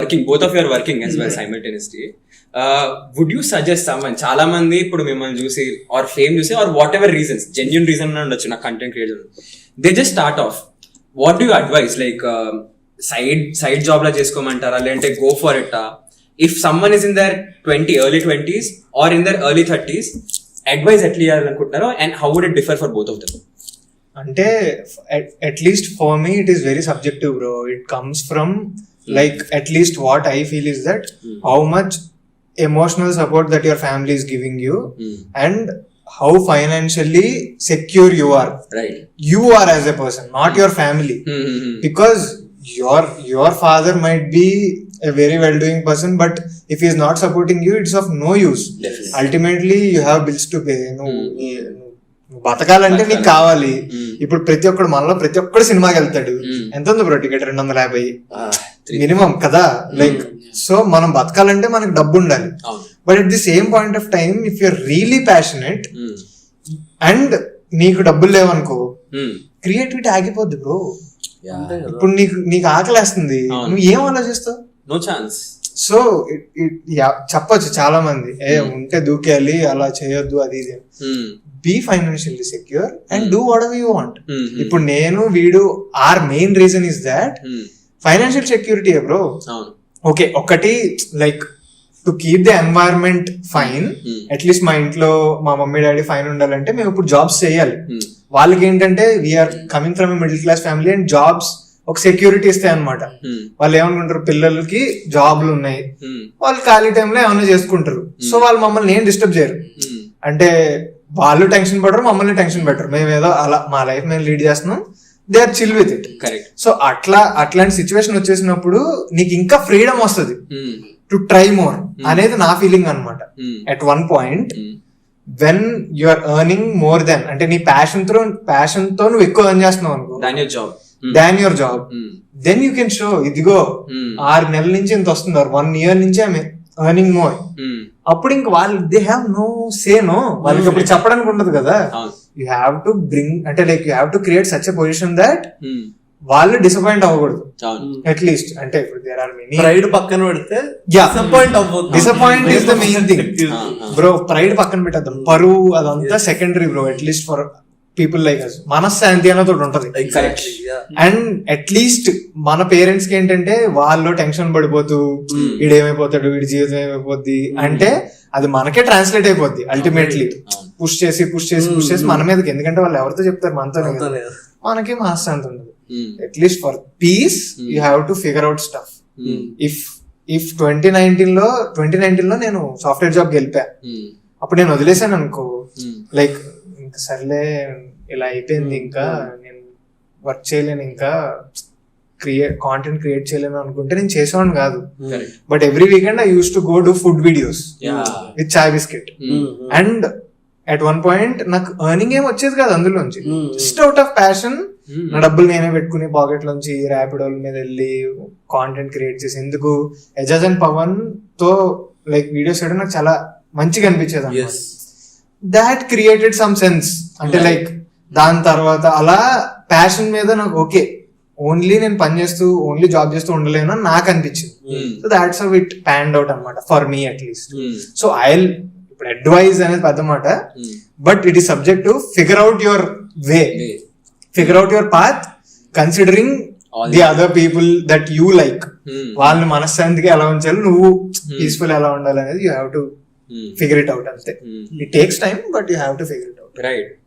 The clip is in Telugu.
working, both of you are working as well simultaneously. Would you suggest someone, చాలా మంది ఇప్పుడు మిమ్మల్ని చూసి ఆర్ ఫేమ్ చూసి or whatever reasons, genuine reason ఉండొచ్చు నా content creator, they just start off, what do you advise? Like side job లా చేసుకోమంటారా, లేదంటే go for it? If someone is in their early 20s or in their early 30s, advice ఎట్లా ఇవ్వాలనుకుంటున్నారో, and how would it differ for both of them? అంటే at least for me it is very subjective bro. It comes from like at least what I feel is that how much emotional support that your family is giving you and how financially secure you are. Right. You are as a person, not your family. Because your father might be a very well doing person, but if he is not supporting you, it's of no use. Definitely. Ultimately you have bills to pay. బతకాలంటే నీకు కావాలి. ఇప్పుడు ప్రతి ఒక్కడు సినిమాకి వెళ్తాడు. ఎంత ఉంది బ్రో టికెట్? 250 మినిమం కదా. లైక్ సో మనం బతకాలంటే మనకు డబ్బు ఉండాలి. But at the same point of time if you're really passionate and నీకు డబ్బులు లేవనుకో, క్రియేటివిటీ ఆగిపోద్ది బ్రో. ఇప్పుడు నీకు ఆకలేస్తుంది, నువ్వు ఏం ఆలోచిస్తావు? No chance. సో చెప్పొచ్చు చాలా మంది, ఉంటే దూకేయాలి, అలా చేయొద్దు, అది ఇది. Be financially secure and do whatever you want. ఇప్పుడు నేను వీడు our main reason is that financial security bro. Okay, ఒకటి like to keep the environment fine, at least మా ఇంట్లో మా మమ్మీ డాడీ ఫైన్ ఉండాలంటే మేము ఇప్పుడు జాబ్స్ చేయాలి. వాళ్ళకి ఏంటంటే we're coming from middle class family and jobs ఒక సెక్యూరిటీ ఇస్తాయి అనమాట. వాళ్ళు ఏమనుకుంటారు, పిల్లలకి జాబ్లు ఉన్నాయి, వాళ్ళు ఖాళీ టైంలో ఏమైనా చేసుకుంటారు. సో వాళ్ళు మమ్మల్ని ఏం డిస్టర్బ్ చేయరు. అంటే వాళ్ళు టెన్షన్ పడరు, మమ్మల్ని టెన్షన్ పెట్టరు. మేము ఏదో అలా మా లైఫ్ మేము లీడ్ చేస్తున్నాం, they are chill with it. So అట్లాంటి సిచ్యువేషన్ వచ్చేసినప్పుడు నీకు ఇంకా ఫ్రీడమ్ వస్తుంది టు ట్రై మోర్ అనేది నా ఫీలింగ్ అనమాట. At one point when you are earning more then, అంటే నీ ప్యాషన్ తో నువ్వు ఎక్కువ ఎర్న్ చేస్తున్నావు అనుకో, than your job, then you can show ఇదిగో 6 నెలల నుంచి ఇంత వస్తుంది, 1 year నుంచి ఐఎమ్ ఎర్నింగ్ మోర్. అప్పుడు ఇంక వాళ్ళు they have no say no, వాళ్ళకి అప్పుడు చెప్పడానికి ఉండదు కదా. యూ హ్యావ్ టు బ్రింగ్, అంటే like you have to create such a position that వాళ్ళు డిసప్పాయింట్ అవ్వకూడదు. అట్లీస్ట్ అంటే ఇప్పుడు దేర్ ఆర్ మెనీ, ప్రైడ్ పక్కన పెడితే disappoint is the main thing bro. Pride పక్కన పెట్టద్దాం, పరువు అదంతా secondary bro. At least for people like us మనశ్శాంతి అనేది ఒకటి ఉంటది. అండ్ అట్లీస్ట్ మన పేరెంట్స్ కి ఏంటంటే వాళ్ళు టెన్షన్ పడిపోతూ వీడేమైపోతాడు, వీడి జీవితం ఏమైపోద్ది అంటే అది మనకే ట్రాన్స్లేట్ అయిపోద్ది అల్టిమేట్లీ. పుష్ చేసి మన మీదకి, ఎందుకంటే వాళ్ళు ఎవరితో చెప్తారు, మనతోనే. మనకి మనశ్శాంతి ఉండదు. At least for piece you have to figure out stuff. If 2019 లో నేను సాఫ్ట్వేర్ జాబ్కి వెళ్ళిపోయా, అప్పుడు నేను వదిలేసాను అనుకో, లైక్ ఇంకా సర్లే ఇలా అయిపోయింది, ఇంకా నేను వర్క్ చేయలేను, ఇంకా కాంటెంట్ క్రియేట్ చేయలేను అనుకుంటే నేను చేసేవాడిని కాదు. But every weekend I use to go do food videos with chai biscuit. And at one point నాకు ఎర్నింగ్ ఏం వచ్చేది కాదు అందులోంచి, జస్ట్ అవుట్ ఆఫ్ ప్యాషన్. నా డబ్బులు నేనే పెట్టుకుని పాకెట్ లోంచి ర్యాపిడోల మీద వెళ్ళి కాంటెంట్ క్రియేట్ చేసి, ఎందుకు ఎజాజ్ అండ్ పవన్ తో లైక్ వీడియోస్ చేయడం నాకు చాలా మంచిగా అనిపించేది. That created some sense. అంటే లైక్ దాని తర్వాత అలా ప్యాషన్ మీద నాకు ఓకే, ఓన్లీ నేను పని చేస్తూ ఓన్లీ జాబ్ చేస్తూ ఉండలేను అని నాకు అనిపించింది. So that's how it panned out అనమాట ఫర్ మీ అట్లీస్ట్. సో ఇప్పుడు అడ్వైజ్ అనేది పెద్ద మాట, but it is subject to figure out your way, figure out your path, considering the other people that you like. వాళ్ళని మనశ్శాంతిగా ఎలా ఉంచాలి, నువ్వు పీస్ఫుల్ ఎలా ఉండాలి అనేది you have to figure it out అంతే. It takes time but you have to figure it out. Right.